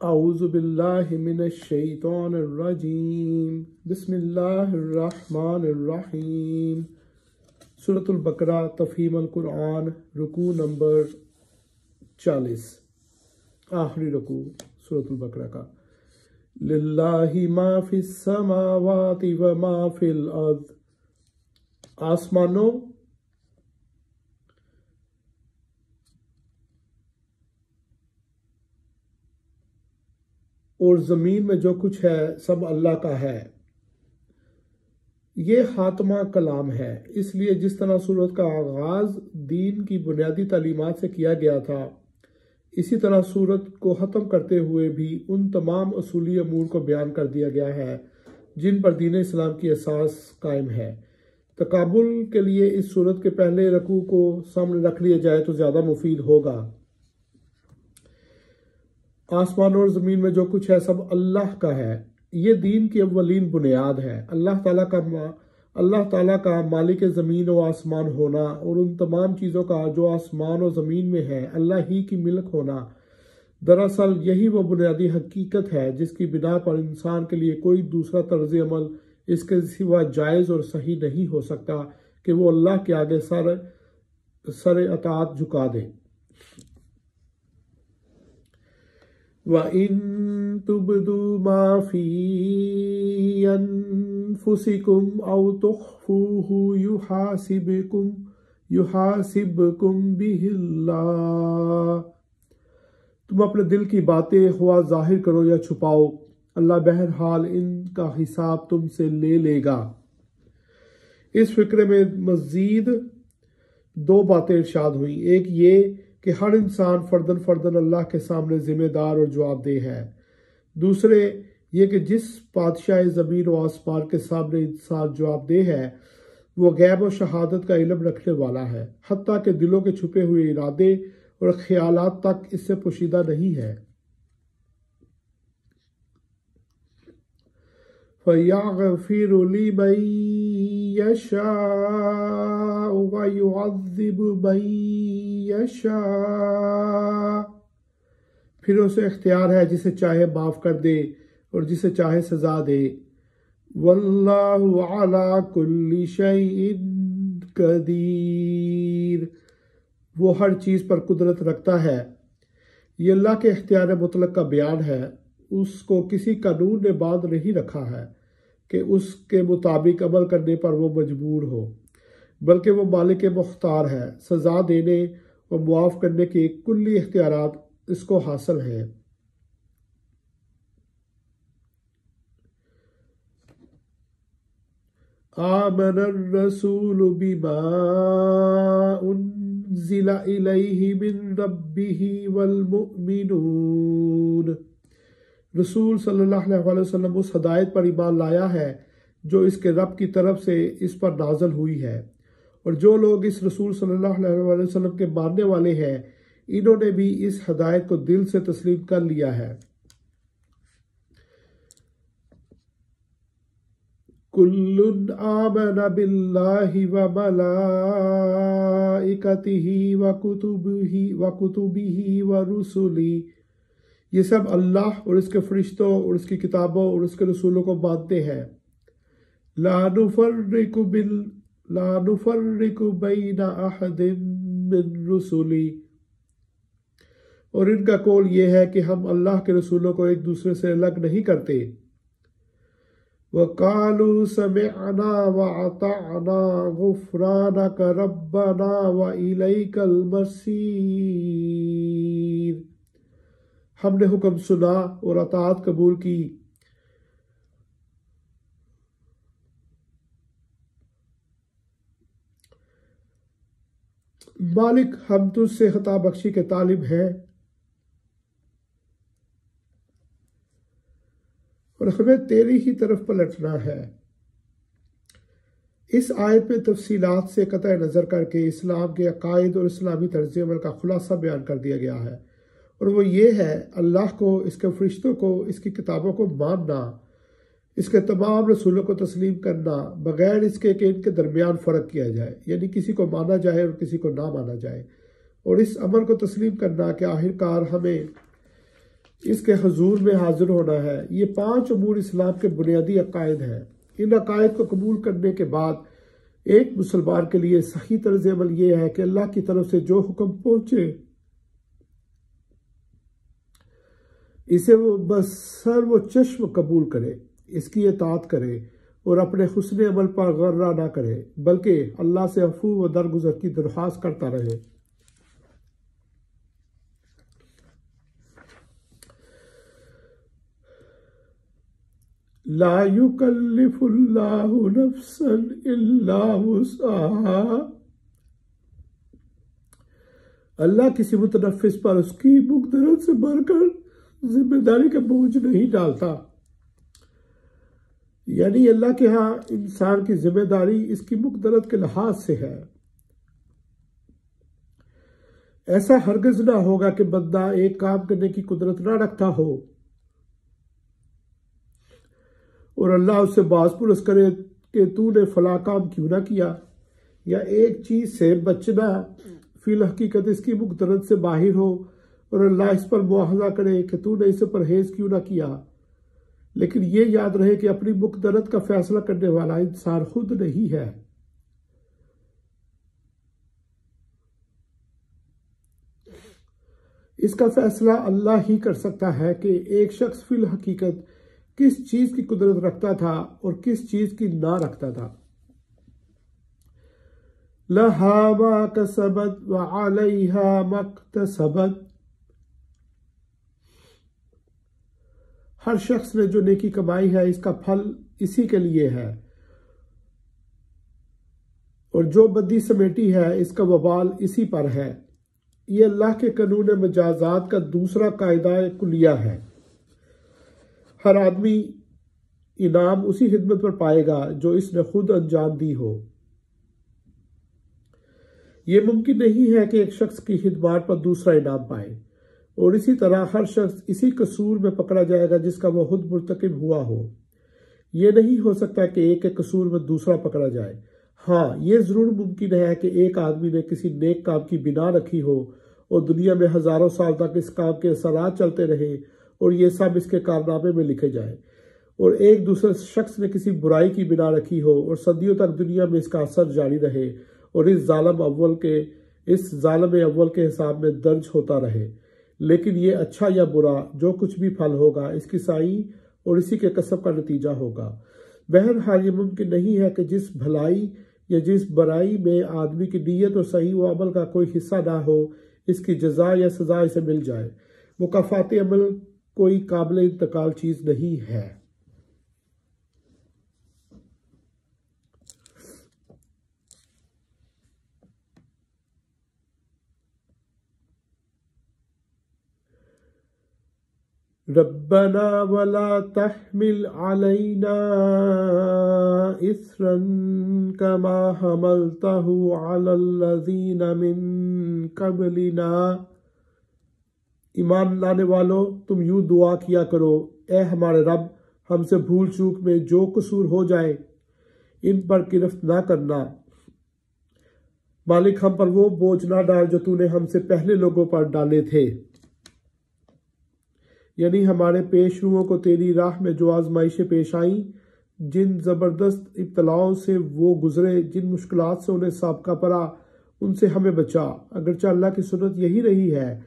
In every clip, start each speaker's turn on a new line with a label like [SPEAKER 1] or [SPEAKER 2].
[SPEAKER 1] اعوذ باللہ من الشیطان الرجیم بسم اللہ الرحمن الرحیم سورۃ البقرہ تفہیم القرآن رکوع نمبر 40 آخری رکوع سورۃ البقرہ کا للہ ما فی السماوات و ما فی الارض آسمانوں اور زمین میں جو کچھ ہے سب اللہ کا ہے۔ یہ خاتمہ کلام ہے، اس لیے جس طرح سورت کا آغاز دین کی بنیادی تعلیمات سے کیا گیا تھا، اسی طرح سورت کو ختم کرتے ہوئے بھی ان تمام اصولی امور کو بیان کر دیا گیا ہے جن پر دین اسلام کی اساس قائم ہے۔ تقابل کے لیے اس سورت کے پہلے رکوع کو سامنے رکھ لیا جائے تو زیادہ مفید ہوگا۔ آسمان اور زمین میں جو کچھ ہے سب اللہ کا ہے، یہ دین کی اولین بنیاد ہے۔ اللہ تعالیٰ کا مالک زمین و آسمان ہونا اور ان تمام چیزوں کا جو آسمان و زمین میں ہے اللہ ہی کی ملک ہونا، دراصل یہی وہ بنیادی حقیقت ہے جس کی بنا پر انسان کے لیے کوئی دوسرا طرز عمل اس کے سوا جائز اور صحیح نہیں ہو سکتا کہ وہ اللہ کے آگے سر اطاعت جھکا دے۔ وَإِن تُبْدُوا مَا فِي أَنفُسِكُمْ أَوْ تُخْفُوهُ يُحَاسِبْكُمْ بِهِ اللَّهُ، تم اپنے دل کی باتیں خواہ ظاہر کرو یا چھپاؤ، اللہ بہرحال ان کا حساب تم سے لے گا۔ اس فقرے میں مزید دو باتیں ارشاد ہوئیں، ایک یہ کہ ہر انسان فرداً اللہ کے سامنے ذمہ دار اور جواب دہ ہے، دوسرے یہ کہ جس بادشاہ زمین و آسمان کے سامنے انسان جواب دہ ہے وہ غیب و شہادت کا علم رکھنے والا ہے، حتیٰ کہ دلوں کے چھپے ہوئے ارادے اور خیالات تک اس سے پوشیدہ نہیں ہے۔ فَيَغْفِرُ لِمَن يَشَاءُ وَيُعَذِّبُ مَن يَشَاءُ، پھر اسے اختیار ہے جسے چاہے معاف کر دے اور جسے چاہے سزا دے۔ وَاللَّهُ عَلَى كُلِّ شَيْءٍ قَدِيرٌ، وہ ہر چیز پر قدرت رکھتا ہے۔ یہ اللہ کے اختیار مطلق کا بیان ہے، اس کو کسی قانون نے باندھ نہیں رکھا ہے کہ اس کے مطابق عمل کرنے پر وہ مجبور ہو، بلکہ وہ مالک مختار ہے، سزا دینے اور معاف کرنے کے کلی اختیارات اس کو حاصل ہیں۔ آمن الرسول بما انزل الیہ من ربہ والمؤمنون، رسول صلی اللہ علیہ وسلم اس ہدایت پر ایمان لایا ہے جو اس کے رب کی طرف سے اس پر نازل ہوئی ہے، اور جو لوگ اس رسول صلی اللہ علیہ وسلم کے ماننے والے ہیں انہوں نے بھی اس ہدایت کو دل سے تسلیم کر لیا ہے۔ کل آمن باللہ وملائکتہ وکتبہ ورسلہ، یہ سب اللہ اور اس کے فرشتوں اور اس کی کتابوں اور اس کے رسولوں کو مانتے ہیں۔ لا نفرق بین احد من رسلی، اور ان کا قول یہ ہے کہ ہم اللہ کے رسولوں کو ایک دوسرے سے الگ نہیں کرتے۔ وَقَالُوا سَمِعْنَا وَأَطَعْنَا غُفْرَانَكَ رَبَّنَا وَإِلَيْكَ الْمَصِيرُ، ہم نے حکم سنا اور اطاعت قبول کی، مالک ہم تجھ سے خطا بخشی کے طالب ہیں اور ہمیں تیری ہی طرف پلٹنا ہے۔ اس آیت میں تفصیلات سے قطع نظر کر کے اسلام کے عقائد اور اسلامی طرز عمل کا خلاصہ بیان کر دیا گیا ہے، اور وہ یہ ہے اللہ کو، اس کے فرشتوں کو، اس کی کتابوں کو ماننا، اس کے تمام رسولوں کو تسلیم کرنا بغیر اس کے کہ ان کے درمیان فرق کیا جائے، یعنی کسی کو مانا جائے اور کسی کو نہ مانا جائے، اور اس امر کو تسلیم کرنا کہ آخرکار ہمیں اس کے حضور میں حاضر ہونا ہے۔ یہ 5 امور اسلام کے بنیادی عقائد ہیں۔ ان عقائد کو قبول کرنے کے بعد ایک مسلمان کے لیے صحیح طرز عمل یہ ہے کہ اللہ کی طرف سے جو حکم پہنچے اسے وہ بسر و چشم قبول کرے، اس کی اطاعت کرے اور اپنے حسن عمل پر غرہ نہ کرے، بلکہ اللہ سے عفو و درگزر کی درخواست کرتا رہے۔ لا یکلف اللہ نفسا الا وسعها، اللہ کسی متنفس پر اس کی مقدرت سے بڑھ کر ذمہ داری کا بوجھ نہیں ڈالتا۔ یعنی اللہ کے ہاں انسان کی ذمہ داری اس کی مقدرت کے لحاظ سے ہے۔ ایسا ہرگز نہ ہوگا کہ بندہ ایک کام کرنے کی قدرت نہ رکھتا ہو اور اللہ اس سے باز پرس کرے کہ تو نے فلاں کام کیوں نہ کیا، یا ایک چیز سے بچنا فی الحقیقت اس کی مقدرت سے باہر ہو اور اللہ اس پر مواخذہ کرے کہ تو نے اسے پرہیز کیوں نہ کیا۔ لیکن یہ یاد رہے کہ اپنی مقدرت کا فیصلہ کرنے والا انسان خود نہیں ہے۔ اس کا فیصلہ اللہ ہی کر سکتا ہے کہ ایک شخص فی الحقیقت کس چیز کی قدرت رکھتا تھا اور کس چیز کی نہ رکھتا تھا۔ لَهَا مَا كَسَبَتْ وَعَلَيْهَا مَا اكْتَسَبَتْ، ہر شخص نے جو نیکی کمائی ہے اس کا پھل اسی کے لیے ہے، اور جو بدی سمیٹی ہے اس کا وبال اسی پر ہے۔ یہ اللہ کے قانون مجازات کا دوسرا قاعدہ کلیہ ہے۔ ہر آدمی انعام اسی خدمت پر پائے گا جو اس نے خود انجام دی ہو۔ یہ ممکن نہیں ہے کہ ایک شخص کی خدمات پر دوسرا انعام پائے، اور اسی طرح ہر شخص اسی قصور میں پکڑا جائے گا جس کا وہ خود مرتکب ہوا ہو۔ یہ نہیں ہو سکتا کہ ایک کے قصور میں دوسرا پکڑا جائے۔ ہاں، یہ ضرور ممکن ہے کہ ایک آدمی نے کسی نیک کام کی بنا رکھی ہو اور دنیا میں ہزاروں سال تک اس کام کے اثرات چلتے رہے اور یہ سب اس کے کارنامے میں لکھے جائے، اور ایک دوسرے شخص نے کسی برائی کی بنا رکھی ہو اور صدیوں تک دنیا میں اس کا اثر جاری رہے اور اس ظالم اول کے حساب میں درج ہوتا رہے۔ لیکن یہ اچھا یا برا جو کچھ بھی پھل ہوگا اس کی سعی اور اسی کے کسب کا نتیجہ ہوگا۔ بہرحال یہ ممکن نہیں ہے کہ جس بھلائی یا جس برائی میں آدمی کی نیت اور صحیح و عمل کا کوئی حصہ نہ ہو اس کی جزا یا سزا اسے مل جائے۔ مکافات عمل کوئی قابل انتقال چیز نہیں ہے۔ ربنا ولا تحمل علينا إصرا كما حملته على الذين من قبلنا، ایمان لانے والو تم یوں دعا کیا کرو، اے ہمارے رب ہم سے بھول چوک میں جو قصور ہو جائے ان پر گرفت نہ کرنا، مالک ہم پر وہ بوجھ نہ ڈال جو تو نے ہم سے پہلے لوگوں پر ڈالے تھے۔ یعنی ہمارے پیش روؤں کو تیری راہ میں جو آزمائشیں پیش آئیں، جن زبردست ابتلاؤں سے وہ گزرے، جن مشکلات سے انہیں سابقہ پڑا، ان سے ہمیں بچا۔ اگرچہ اللہ کی سنت یہی رہی ہے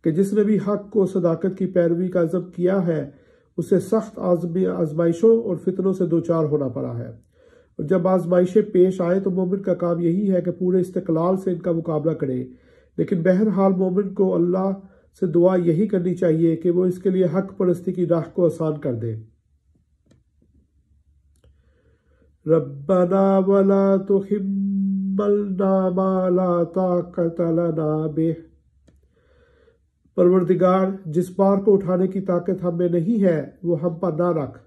[SPEAKER 1] کہ جس نے بھی حق کو صداقت کی پیروی کا عزم کیا ہے اسے سخت آزمائشوں اور فتنوں سے دوچار ہونا پڑا ہے، اور جب آزمائشیں پیش آئے تو مومن کا کام یہی ہے کہ پورے استقلال سے ان کا مقابلہ کرے۔ لیکن بہرحال مومن کو اللہ سے دعا یہی کرنی چاہیے کہ وہ اس کے لیے حق پرستی کی راہ کو آسان کر دے۔ ربنا ولا تحملنا ما لا طاقت لنا به، پروردگار جس بار کو اٹھانے کی طاقت ہم میں نہیں ہے وہ ہم پر نہ رکھ،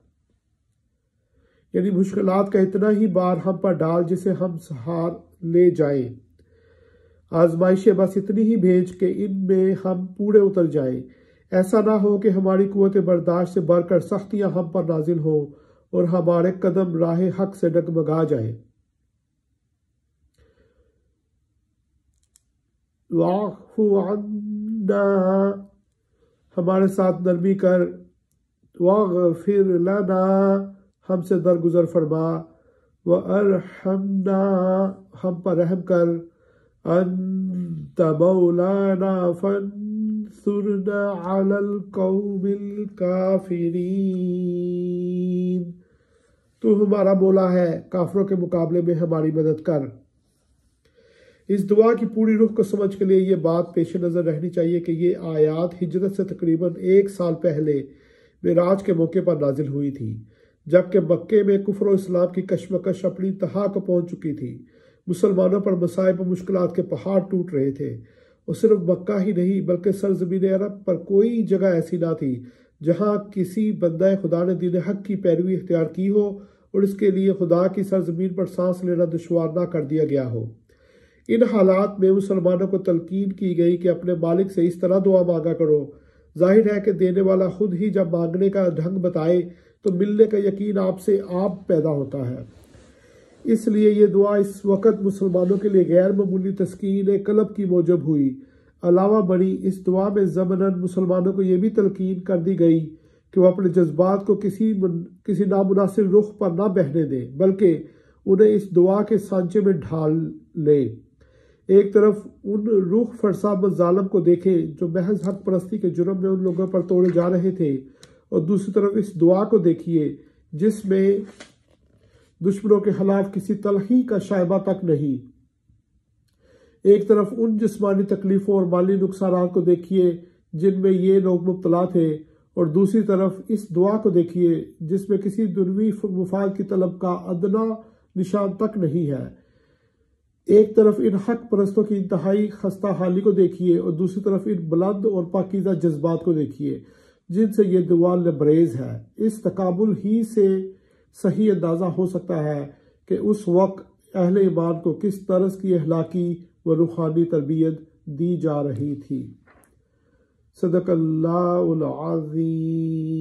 [SPEAKER 1] یعنی مشکلات کا اتنا ہی بار ہم پر ڈال جسے ہم سہار لے جائیں، آزمائشیں بس اتنی ہی بھیج کہ ان میں ہم پورے اتر جائیں، ایسا نہ ہو کہ ہماری قوت برداشت سے بڑھ کر سختیاں ہم پر نازل ہوں اور ہمارے قدم راہ حق سے ڈگمگا جائیں۔ وَاعْفُ عَنَّا، ہمارے ساتھ نرمی کر، واغفر لنا، ہم سے درگزر فرما، وارحمنا، ہم پر رحم کر، انت مولانا فانصرنا علی القوم الکافرین، تو ہمارا مولا ہے، کافروں کے مقابلے میں ہماری مدد کر۔ اس دعا کی پوری روح کو سمجھ کے لیے یہ بات پیش نظر رہنی چاہیے کہ یہ آیات ہجرت سے تقریباً 1 سال پہلے معراج کے موقع پر نازل ہوئی تھی، جبکہ مکے میں کفر و اسلام کی کشمکش اپنی انتہا کو پہنچ چکی تھی۔ مسلمانوں پر مصائب و مشکلات کے پہاڑ ٹوٹ رہے تھے، اور صرف مکہ ہی نہیں بلکہ سرزمین عرب پر کوئی جگہ ایسی نہ تھی جہاں کسی بندہ خدا نے دین حق کی پیروی اختیار کی ہو اور اس کے لیے خدا کی سرزمین پر سانس لینا دشوار نہ کر دیا گیا ہو۔ ان حالات میں مسلمانوں کو تلقین کی گئی کہ اپنے مالک سے اس طرح دعا مانگا کرو۔ ظاہر ہے کہ دینے والا خود ہی جب مانگنے کا ڈھنگ بتائے تو ملنے کا یقین آپ سے آپ پیدا ہوتا ہے۔ اس لیے یہ دعا اس وقت مسلمانوں کے لیے غیر معمولی تسکین قلب کی موجب ہوئی۔ علاوہ بڑی اس دعا میں ضمناً مسلمانوں کو یہ بھی تلقین کر دی گئی کہ وہ اپنے جذبات کو کسی نامناسب رخ پر نہ بہنے دیں، بلکہ انہیں اس دعا کے سانچے میں ڈھال لیں۔ ایک طرف ان روح فرسا ظالم کو دیکھیں جو محض حق پرستی کے جرم میں ان لوگوں پر توڑے جا رہے تھے، اور دوسری طرف اس دعا کو دیکھیے جس میں دشمنوں کے خلاف کسی تلخی کا شائبہ تک نہیں۔ ایک طرف ان جسمانی تکلیفوں اور مالی نقصانات کو دیکھیے جن میں یہ لوگ مبتلا تھے، اور دوسری طرف اس دعا کو دیکھیے جس میں کسی دنیوی مفاد کی طلب کا ادنا نشان تک نہیں ہے۔ ایک طرف ان حق پرستوں کی انتہائی خستہ حالی کو دیکھیے، اور دوسری طرف ان بلند اور پاکیزہ جذبات کو دیکھیے جن سے یہ دعا لبریز ہے۔ اس تقابل ہی سے صحیح اندازہ ہو سکتا ہے کہ اس وقت اہل ایمان کو کس طرز کی اخلاقی و روحانی تربیت دی جا رہی تھی۔ صدق اللہ العظیم۔